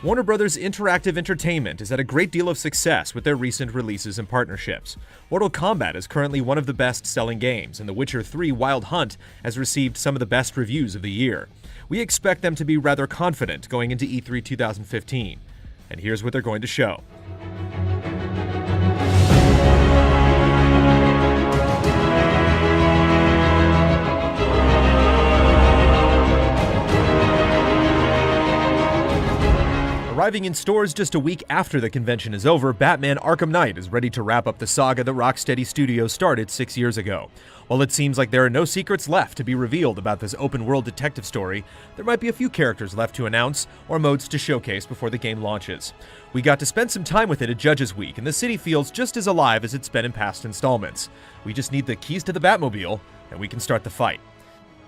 Warner Bros. Interactive Entertainment has had a great deal of success with their recent releases and partnerships. Mortal Kombat is currently one of the best-selling games, and The Witcher 3 Wild Hunt has received some of the best reviews of the year. We expect them to be rather confident going into E3 2015. And here's what they're going to show. Arriving in stores just a week after the convention is over, Batman Arkham Knight is ready to wrap up the saga that Rocksteady Studios started 6 years ago. While it seems like there are no secrets left to be revealed about this open-world detective story, there might be a few characters left to announce or modes to showcase before the game launches. We got to spend some time with it at Judges Week, and the city feels just as alive as it's been in past installments. We just need the keys to the Batmobile, and we can start the fight.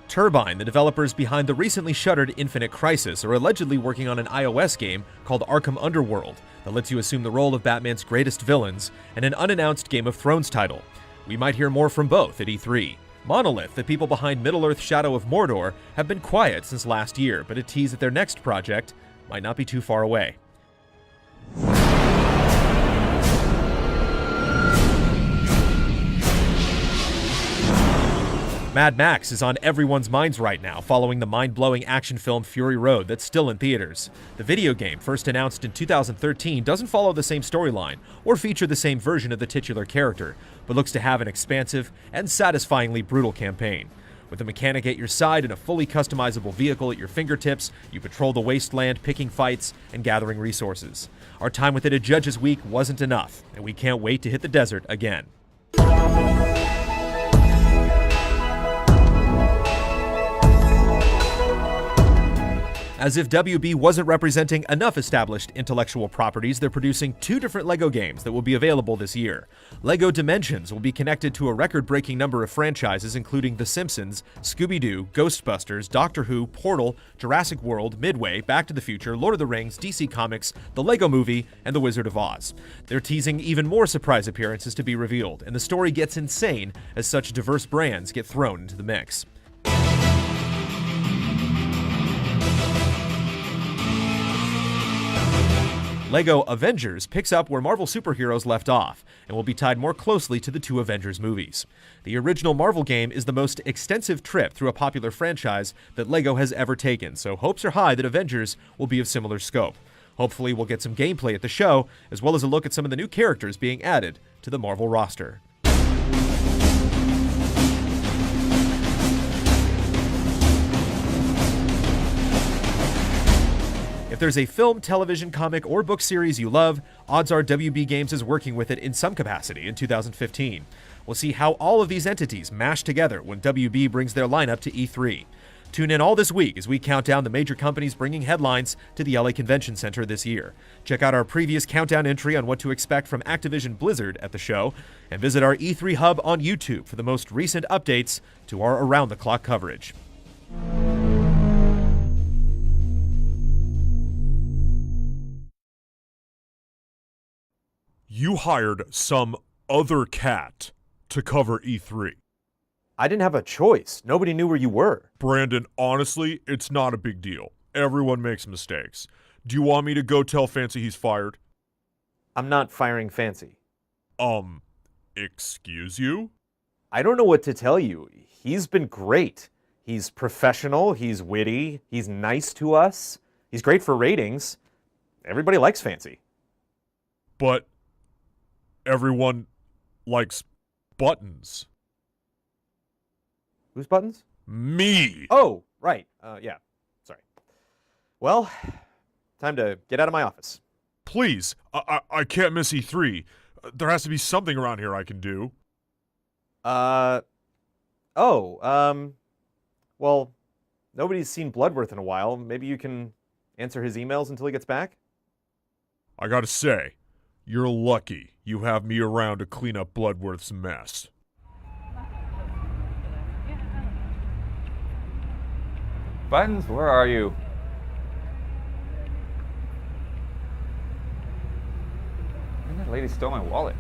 Turbine, the developers behind the recently shuttered Infinite Crisis, are allegedly working on an iOS game called Arkham Underworld that lets you assume the role of Batman's greatest villains, and an unannounced Game of Thrones title. We might hear more from both at E3. Monolith, the people behind Middle-earth Shadow of Mordor, have been quiet since last year, but a tease that their next project might not be too far away. Mad Max is on everyone's minds right now following the mind-blowing action film Fury Road that's still in theaters. The video game, first announced in 2013, doesn't follow the same storyline or feature the same version of the titular character, but looks to have an expansive and satisfyingly brutal campaign. With a mechanic at your side and a fully customizable vehicle at your fingertips, you patrol the wasteland, picking fights and gathering resources. Our time with it at Judges Week wasn't enough, and we can't wait to hit the desert again. As if WB wasn't representing enough established intellectual properties, they're producing 2 different LEGO games that will be available this year. LEGO Dimensions will be connected to a record-breaking number of franchises including The Simpsons, Scooby-Doo, Ghostbusters, Doctor Who, Portal, Jurassic World, Midway, Back to the Future, Lord of the Rings, DC Comics, The LEGO Movie, and The Wizard of Oz. They're teasing even more surprise appearances to be revealed, and the story gets insane as such diverse brands get thrown into the mix. LEGO Avengers picks up where Marvel superheroes left off, and will be tied more closely to the 2 Avengers movies. The original Marvel game is the most extensive trip through a popular franchise that LEGO has ever taken, so hopes are high that Avengers will be of similar scope. Hopefully we'll get some gameplay at the show, as well as a look at some of the new characters being added to the Marvel roster. If there's a film, television, comic, or book series you love, odds are WB Games is working with it in some capacity in 2015. We'll see how all of these entities mash together when WB brings their lineup to E3. Tune in all this week as we count down the major companies bringing headlines to the LA Convention Center this year. Check out our previous countdown entry on what to expect from Activision Blizzard at the show, and visit our E3 Hub on YouTube for the most recent updates to our around-the-clock coverage. You hired some other cat to cover E3. I didn't have a choice. Nobody knew where you were. Brandon, honestly, it's not a big deal. Everyone makes mistakes. Do you want me to go tell Fancy he's fired? I'm not firing Fancy. Excuse you? I don't know what to tell you. He's been great. He's professional, he's witty, he's nice to us, he's great for ratings. Everybody likes Fancy. But everyone likes buttons. Whose buttons? Me! Oh, right. Yeah. Sorry. Well, time to get out of my office. Please, I can't miss E3. There has to be something around here I can do. Well, nobody's seen Bloodworth in a while. Maybe you can answer his emails until he gets back? I gotta say, you're lucky you have me around to clean up Bloodworth's mess. Buttons, where are you? Man, that lady stole my wallet.